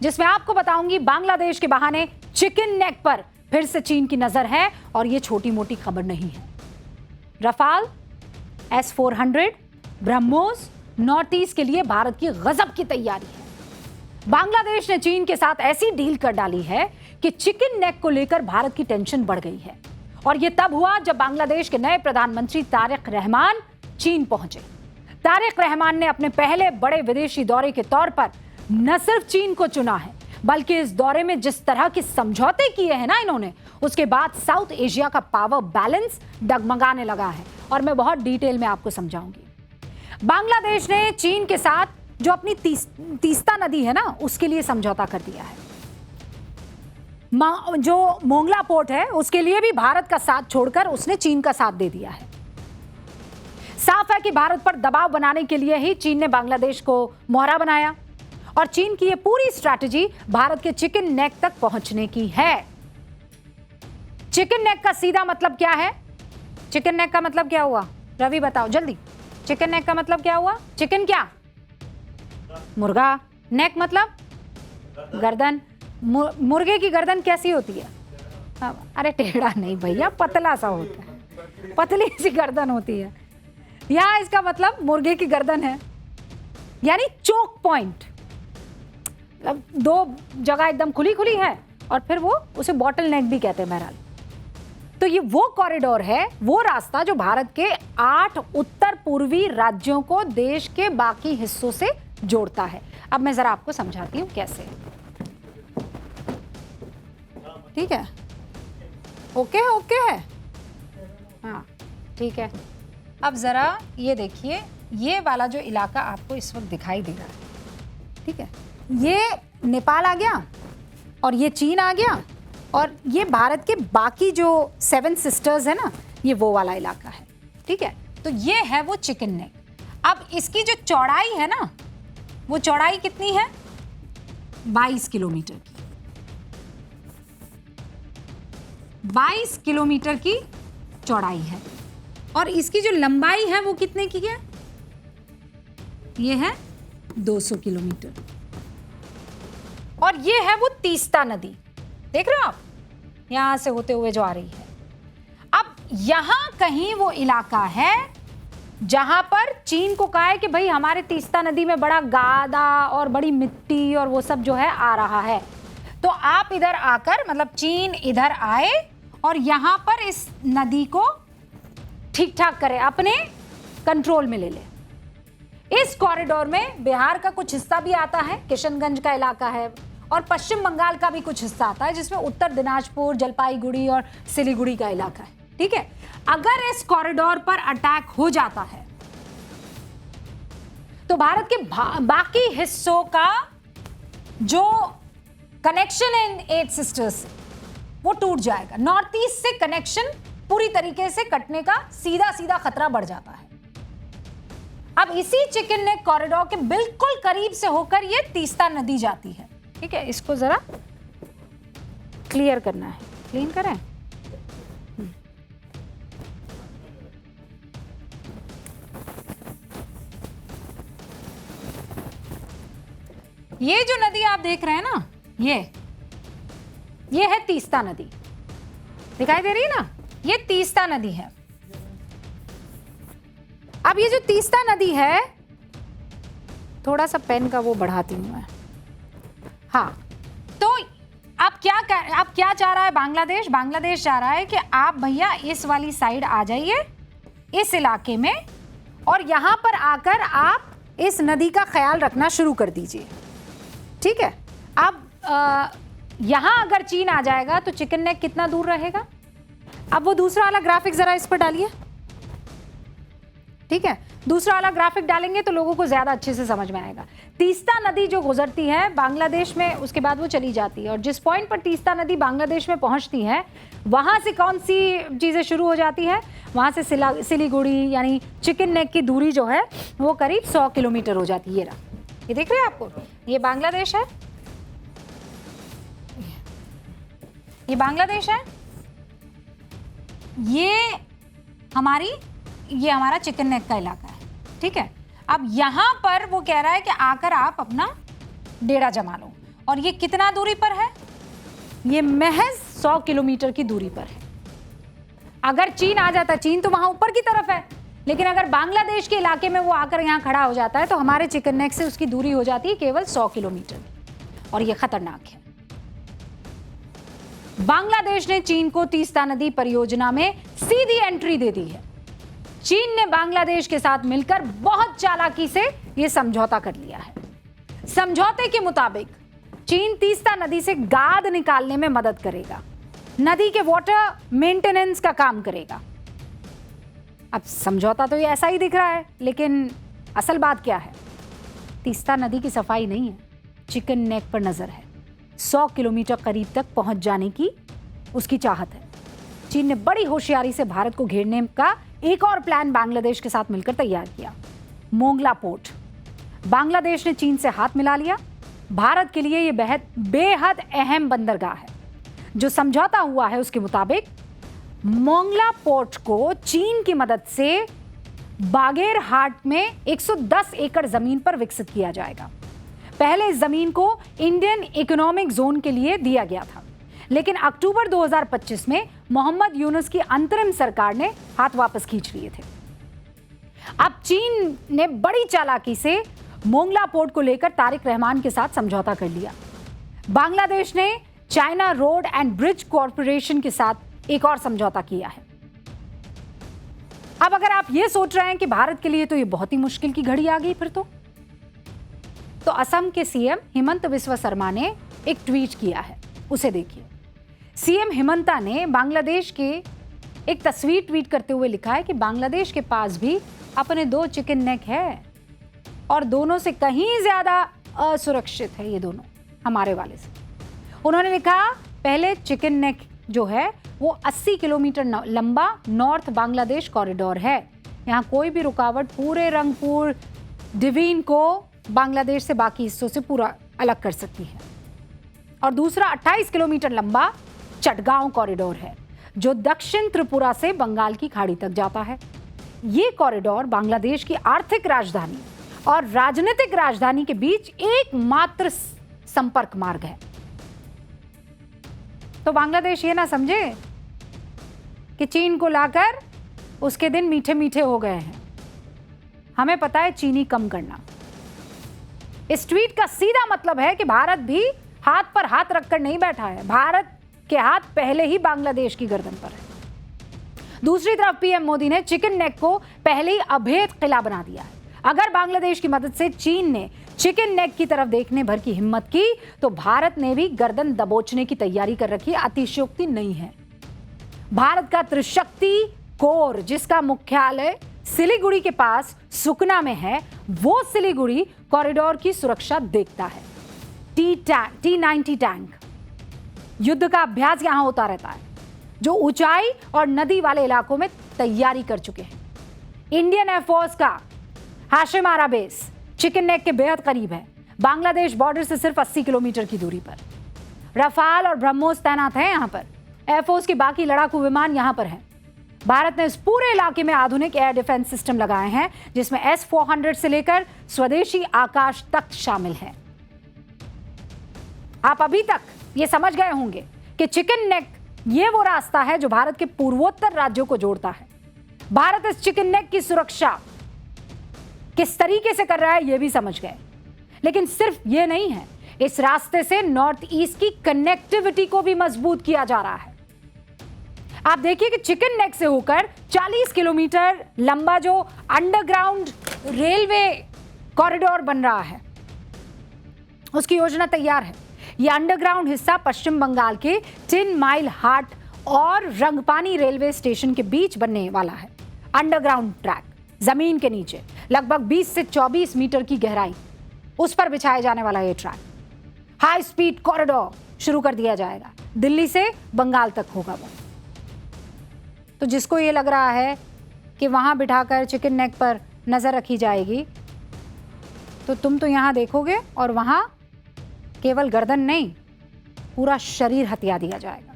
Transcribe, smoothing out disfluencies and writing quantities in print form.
जिसमें आपको बताऊंगी बांग्लादेश के बहाने चिकन नेक पर फिर से चीन की नजर है और ये छोटी मोटी खबर नहीं है। Rafale, S-400, BrahMos, north east के लिए भारत की गजब की तैयारी है। बांग्लादेश ने चीन के साथ ऐसी डील कर डाली है कि चिकन नेक को लेकर भारत की टेंशन बढ़ गई है। और यह तब हुआ जब बांग्लादेश के नए प्रधानमंत्री तारिक रहमान चीन पहुंचे। तारिक रहमान ने अपने पहले बड़े विदेशी दौरे के तौर पर न सिर्फ चीन को चुना है, बल्कि इस दौरे में जिस तरह के समझौते किए हैं ना इन्होंने, उसके बाद साउथ एशिया का पावर बैलेंस डगमगाने लगा है। और मैं बहुत डिटेल में आपको समझाऊंगी। बांग्लादेश ने चीन के साथ जो अपनी तीस्ता नदी है ना, उसके लिए समझौता कर दिया है। जो मोंगला पोर्ट है उसके लिए भी भारत का साथ छोड़कर उसने चीन का साथ दे दिया है। साफ है कि भारत पर दबाव बनाने के लिए ही चीन ने बांग्लादेश को मोहरा बनाया और चीन की यह पूरी स्ट्रैटेजी भारत के चिकन नेक तक पहुंचने की है। चिकन नेक का सीधा मतलब क्या है? चिकन नेक का मतलब क्या हुआ? रवि बताओ जल्दी। चिकन नेक का मतलब क्या हुआ? चिकन क्या? मुर्गा। नेक मतलब गर्दन। मुर्गे की गर्दन कैसी होती है? अरे टेढ़ा नहीं भैया, पतला सा होता है, पतली सी गर्दन होती है। यहां इसका मतलब मुर्गे की गर्दन है, यानी चोक पॉइंट। दो जगह एकदम खुली खुली है और फिर वो उसे बॉटल नेक भी कहते हैं। बहरहाल तो ये वो कॉरिडोर है, वो रास्ता जो भारत के 8 उत्तर पूर्वी राज्यों को देश के बाकी हिस्सों से जोड़ता है। अब मैं जरा आपको समझाती हूँ कैसे। ठीक है, ओके है हाँ ठीक है। अब जरा ये देखिए, ये वाला जो इलाका आपको इस वक्त दिखाई दे रहा है, ठीक है, ये नेपाल आ गया और ये चीन आ गया और ये भारत के बाकी जो 7 सिस्टर्स है ना, ये वो वाला इलाका है। ठीक है, तो ये है वो चिकन नेक। अब इसकी जो चौड़ाई है ना, वो चौड़ाई कितनी है? 22 किलोमीटर की। 22 किलोमीटर की चौड़ाई है और इसकी जो लंबाई है वो कितने की है? ये है 200 किलोमीटर। और ये है वो तीस्ता नदी, देख रहे हो आप, यहां से होते हुए जो आ रही है। अब यहां कहीं वो इलाका है जहां पर चीन को कहा है कि भाई हमारे तीस्ता नदी में बड़ा गादा और बड़ी मिट्टी और वो सब जो है आ रहा है, तो आप इधर आकर, मतलब चीन इधर आए और यहां पर इस नदी को ठीक ठाक करे, अपने कंट्रोल में ले ले। इस कॉरिडोर में बिहार का कुछ हिस्सा भी आता है, किशनगंज का इलाका है, और पश्चिम बंगाल का भी कुछ हिस्सा आता है, जिसमें उत्तर दिनाजपुर, जलपाईगुड़ी और सिलीगुड़ी का इलाका है। ठीक है, अगर इस कॉरिडोर पर अटैक हो जाता है तो भारत के बाकी हिस्सों का जो कनेक्शन है 8 सिस्टर्स से, वो टूट जाएगा। नॉर्थ ईस्ट से कनेक्शन पूरी तरीके से कटने का सीधा खतरा बढ़ जाता है। अब इसी चिकन नेक कॉरिडोर के बिल्कुल करीब से होकर ये तीस्ता नदी जाती है। ठीक है, इसको जरा क्लियर करना है, क्लीन करें। ये जो नदी आप देख रहे हैं ना, ये है तीस्ता नदी, दिखाई दे रही है ना, ये तीस्ता नदी है। अब ये जो तीस्ता नदी है, थोड़ा सा पेन का वो बढ़ाती हूं मैं। हाँ, तो अब क्या चाह रहा है बांग्लादेश? बांग्लादेश चाह रहा है कि आप भैया इस वाली साइड आ जाइए, इस इलाके में, और यहां पर आकर आप इस नदी का ख्याल रखना शुरू कर दीजिए। ठीक है, अब यहां अगर चीन आ जाएगा तो चिकन नेक कितना दूर रहेगा? अब वो दूसरा वाला ग्राफिक जरा इस पर डालिए। ठीक है, दूसरा वाला ग्राफिक डालेंगे तो लोगों को ज्यादा अच्छे से समझ में आएगा। तीस्ता नदी जो गुजरती है बांग्लादेश में, उसके बाद वो चली जाती है, और जिस पॉइंट पर तीस्ता नदी बांग्लादेश में पहुंचती है, वहां से कौन सी चीजें शुरू हो जाती है? वहां से सिलीगुड़ी यानी चिकन नेक की दूरी जो है वो करीब 100 किलोमीटर हो जाती है। ये रहा, ये देख रहे हैं आपको, ये बांग्लादेश है, ये बांग्लादेश है, ये हमारा चिकन नेक का इलाका है। ठीक है, अब यहां पर वो कह रहा है कि आकर आप अपना डेरा जमा लो, और ये कितना दूरी पर है? ये महज 100 किलोमीटर की दूरी पर है। अगर चीन आ जाता, चीन तो वहां ऊपर की तरफ है, लेकिन अगर बांग्लादेश के इलाके में वो आकर यहां खड़ा हो जाता है तो हमारे चिकन नेक से उसकी दूरी हो जाती है केवल 100 किलोमीटर, और ये खतरनाक है। बांग्लादेश ने चीन को तीस्ता नदी परियोजना में सीधी एंट्री दे दी है। चीन ने बांग्लादेश के साथ मिलकर बहुत चालाकी से यह समझौता कर लिया है। समझौते के मुताबिक चीन तीस्ता नदी से गाद निकालने में मदद करेगा, नदी के वाटर मेंटेनेंस का काम करेगा। अब समझौता तो ये ऐसा ही दिख रहा है, लेकिन असल बात क्या है? तीस्ता नदी की सफाई नहीं है, चिकन नेक पर नजर है। 100 किलोमीटर करीब तक पहुंच जाने की उसकी चाहत है। चीन ने बड़ी होशियारी से भारत को घेरने का एक और प्लान बांग्लादेश के साथ मिलकर तैयार किया, मोंगला पोर्ट। बांग्लादेश ने चीन से हाथ मिला लिया। भारत के लिए यह बेहद अहम बंदरगाह है। जो समझौता हुआ है उसके मुताबिक मोंगला पोर्ट को चीन की मदद से बागेरहाट में 110 एकड़ जमीन पर विकसित किया जाएगा। पहले इस जमीन को इंडियन इकोनॉमिक जोन के लिए दिया गया था, लेकिन अक्टूबर 2025 में मोहम्मद यूनुस की अंतरिम सरकार ने हाथ वापस खींच लिए थे। अब चीन ने बड़ी चालाकी से मोंगला पोर्ट को लेकर तारिक रहमान के साथ समझौता कर लिया। बांग्लादेश ने China road and bridge corporation के साथ एक और समझौता किया है। अब अगर आप यह सोच रहे हैं कि भारत के लिए तो यह बहुत ही मुश्किल की घड़ी आ गई, फिर तो असम के सीएम हिमंत बिस्वा शर्मा ने एक ट्वीट किया है, उसे देखिए। सीएम हिमंता ने बांग्लादेश के एक तस्वीर ट्वीट करते हुए लिखा है कि बांग्लादेश के पास भी अपने 2 चिकन नेक है और दोनों से कहीं ज्यादा असुरक्षित है ये दोनों हमारे वाले से। उन्होंने लिखा, पहले चिकन नेक जो है वो 80 किलोमीटर लंबा नॉर्थ बांग्लादेश कॉरिडोर है। यहाँ कोई भी रुकावट पूरे रंगपुर डिवीन को बांग्लादेश से बाकी हिस्सों से पूरा अलग कर सकती है। और दूसरा 28 किलोमीटर लंबा चटगांव कॉरिडोर है जो दक्षिण त्रिपुरा से बंगाल की खाड़ी तक जाता है। ये कॉरिडोर बांग्लादेश की आर्थिक राजधानी और राजनीतिक राजधानी के बीच एकमात्र संपर्क मार्ग है। तो बांग्लादेश ये ना समझे कि चीन को लाकर उसके दिन मीठे मीठे हो गए हैं। हमें पता है चीनी कम करना। इस ट्वीट का सीधा मतलब है कि भारत भी हाथ पर हाथ रखकर नहीं बैठा है। भारत के हाथ पहले ही बांग्लादेश की गर्दन पर है। दूसरी तरफ पीएम मोदी ने चिकन नेक को पहले ही अभेद किला बना दिया है। अगर बांग्लादेश की मदद से चीन ने चिकन नेक की तरफ देखने भर की हिम्मत की तो भारत ने भी गर्दन दबोचने की तैयारी कर रखी है। अतिशयोक्ति नहीं है। भारत का त्रिशक्ति कोर, जिसका मुख्यालय सिलीगुड़ी के पास सुकना में है, वो सिलीगुड़ी कॉरिडोर की सुरक्षा देखता है। T-90 टैंक युद्ध का अभ्यास यहां होता रहता है, जो ऊंचाई और नदी वाले इलाकों में तैयारी कर चुके हैं। इंडियन एयरफोर्स का हाशिम आरा बेस चिकन नेक के बेहद करीब है, बांग्लादेश बॉर्डर से सिर्फ 80 किलोमीटर की दूरी पर। रफाल और ब्रह्मोस तैनात हैं यहां पर। एयरफोर्स के बाकी लड़ाकू विमान यहां पर हैं। भारत ने इस पूरे इलाके में आधुनिक एयर डिफेंस सिस्टम लगाए हैं, जिसमें S-400 से लेकर स्वदेशी आकाश तक शामिल है। आप अभी तक ये समझ गए होंगे कि चिकन नेक ये वो रास्ता है जो भारत के पूर्वोत्तर राज्यों को जोड़ता है। भारत इस चिकन नेक की सुरक्षा किस तरीके से कर रहा है ये भी समझ गए। लेकिन सिर्फ ये नहीं है, इस रास्ते से नॉर्थ ईस्ट की कनेक्टिविटी को भी मजबूत किया जा रहा है। आप देखिए कि चिकन नेक से होकर 40 किलोमीटर लंबा जो अंडरग्राउंड रेलवे कॉरिडोर बन रहा है, उसकी योजना तैयार है। यह अंडरग्राउंड हिस्सा पश्चिम बंगाल के 10 माइल हाट और रंगपानी रेलवे स्टेशन के बीच बनने वाला है। अंडरग्राउंड ट्रैक जमीन के नीचे लगभग 20 से 24 मीटर की गहराई, उस पर बिछाया जाने वाला यह ट्रैक। हाई स्पीड कॉरिडोर शुरू कर दिया जाएगा। दिल्ली से बंगाल तक होगा वो। तो जिसको ये लग रहा है कि वहां बिठाकर चिकन नेक पर नजर रखी जाएगी, तो तुम तो यहां देखोगे और वहां केवल गर्दन नहीं, पूरा शरीर हथिया दिया जाएगा।